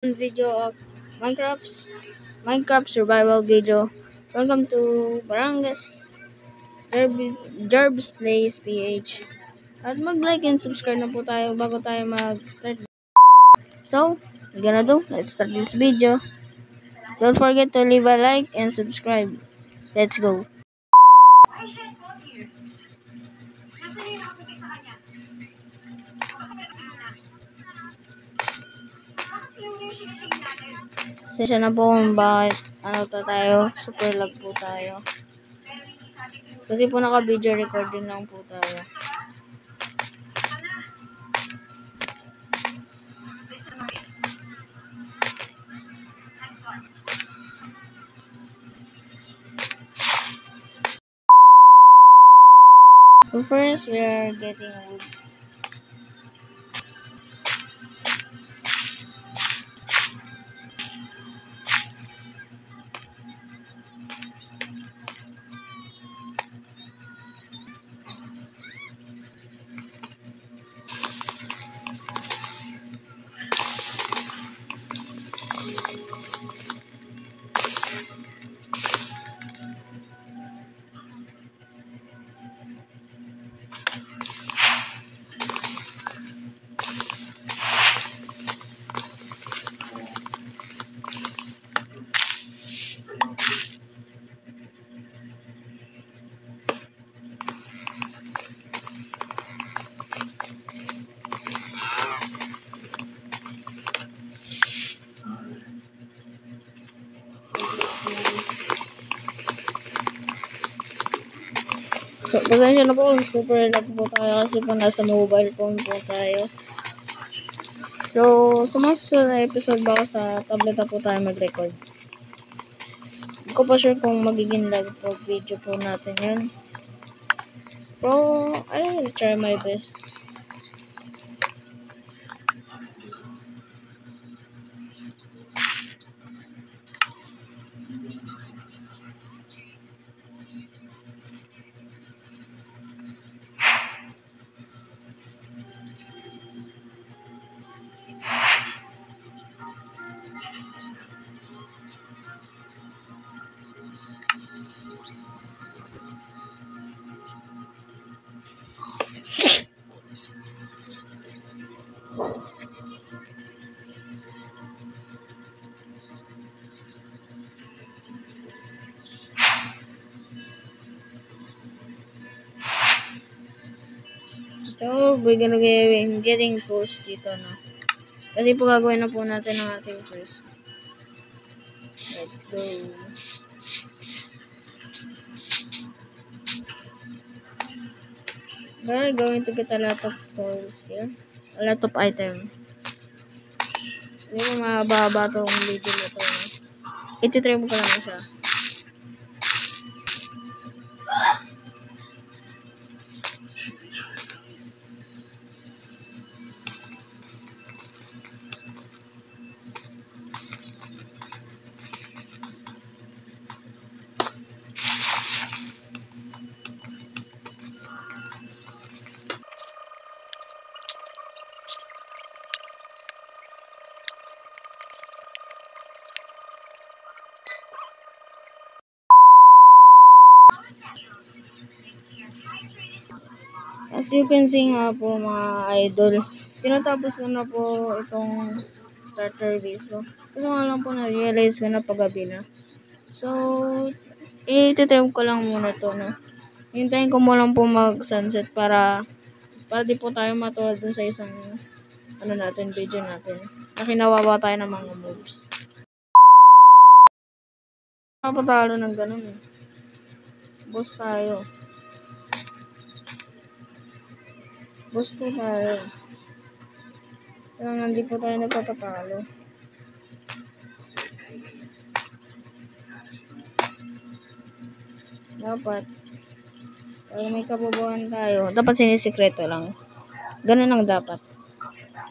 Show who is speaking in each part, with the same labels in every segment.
Speaker 1: Video of Minecraft survival video. Welcome to Barangas Jerbs Plays PH. At mag-like and subscribe na po tayo bago tayo mag-start. So, we're gonna do. Let's start this video. Don't forget to leave a like and subscribe. Let's go. Sensya na po kung bakit super lag po tayo. Kasi po naka-video recording lang po tayo. So first, we are getting wood. So, pasensya na po kung super lag po tayo kasi po nasa mobile phone po tayo. So, sa mga susunod na episode baka sa tablet na po tayo mag-record. Hindi ko pa sure kung magiging live po video po natin yun. Pero, I will try my best. So, we're gonna be getting tools dito, no? Kasi po gagawin na po natin ang ating first. Let's go. We're going to get a lot of tools here. A lot of item. Hindi mo mababa itong video na ito. Ititry mo ko lang siya. As you can see nga po mga idol, tinatapos ko na po itong starter base ko. Kasi nga lang po na-realize ko na paggabi na. So, ititry ko lang muna to, no? Hintayin ko mo lang po mag-sunset para di po tayo matuwa dun sa isang video natin. Na kinawawa tayo ng mga moves. Napatalo ng ganun eh. Boss tayo. Boss po tayo. Pero hindi po tayo nagpapatalo. Dapat pag may kabubuhan tayo, dapat sinisikreto lang. Ganun lang dapat.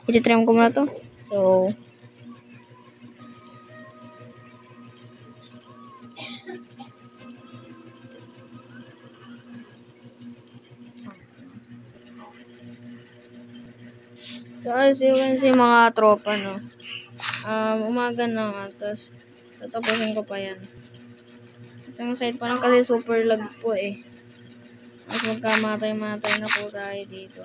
Speaker 1: Ititry ko muna to. So, as you can see mga tropa, no? umaga na nga. Tapos, tatapusin ko pa yan. Isang side pa lang kasi super lag po eh. Mas magkamatay-matay na po tayo dito.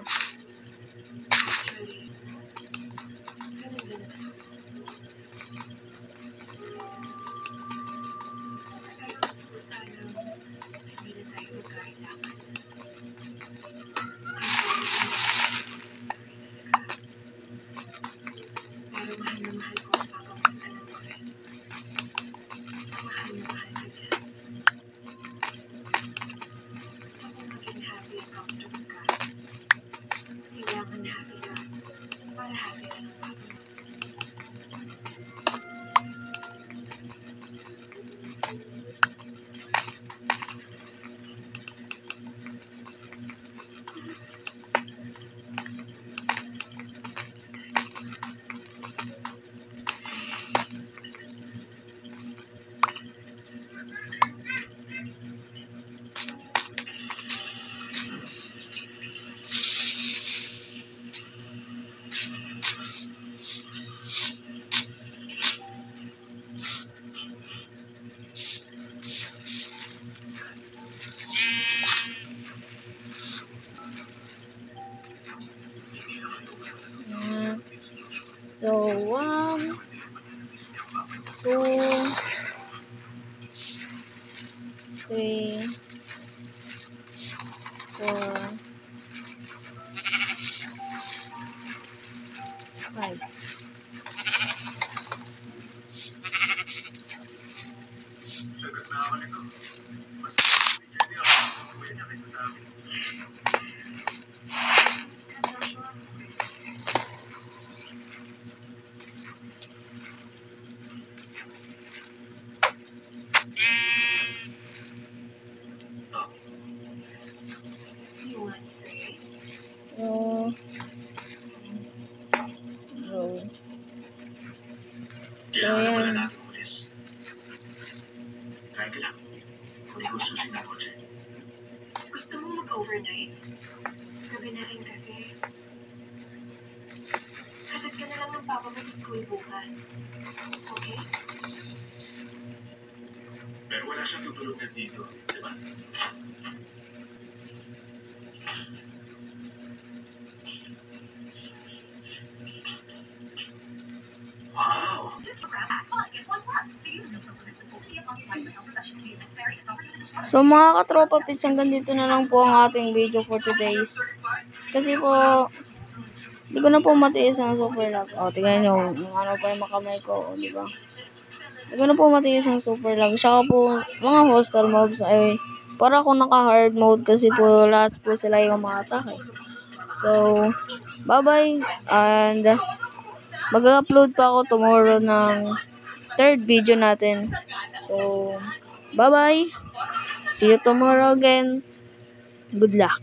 Speaker 1: So, 1, 2, 3, 4, 5. So, yan.
Speaker 2: Gusto mo mag-overnight? Gabi na rin kasi. Hatid ka na lang ng papa mo sa school bukas. Okay?
Speaker 3: Pero wala siyang tutulog na dito, di ba? Wow!
Speaker 1: So mga katropa pits, hanggang dito na lang po ang ating video for today's. Kasi po, hindi ko na po matiis ang super lag. O, tingnan nyo, ano pa yung makamay ko, di ba? Hindi ko na po matiis ang super lag. Saka po, mga hostile mobs ay, para ako naka-hard mode kasi po, lahat po sila yung mga atake. So, bye-bye, and mag-upload pa ako tomorrow ng third video natin. So, bye-bye. See you tomorrow again. Good luck.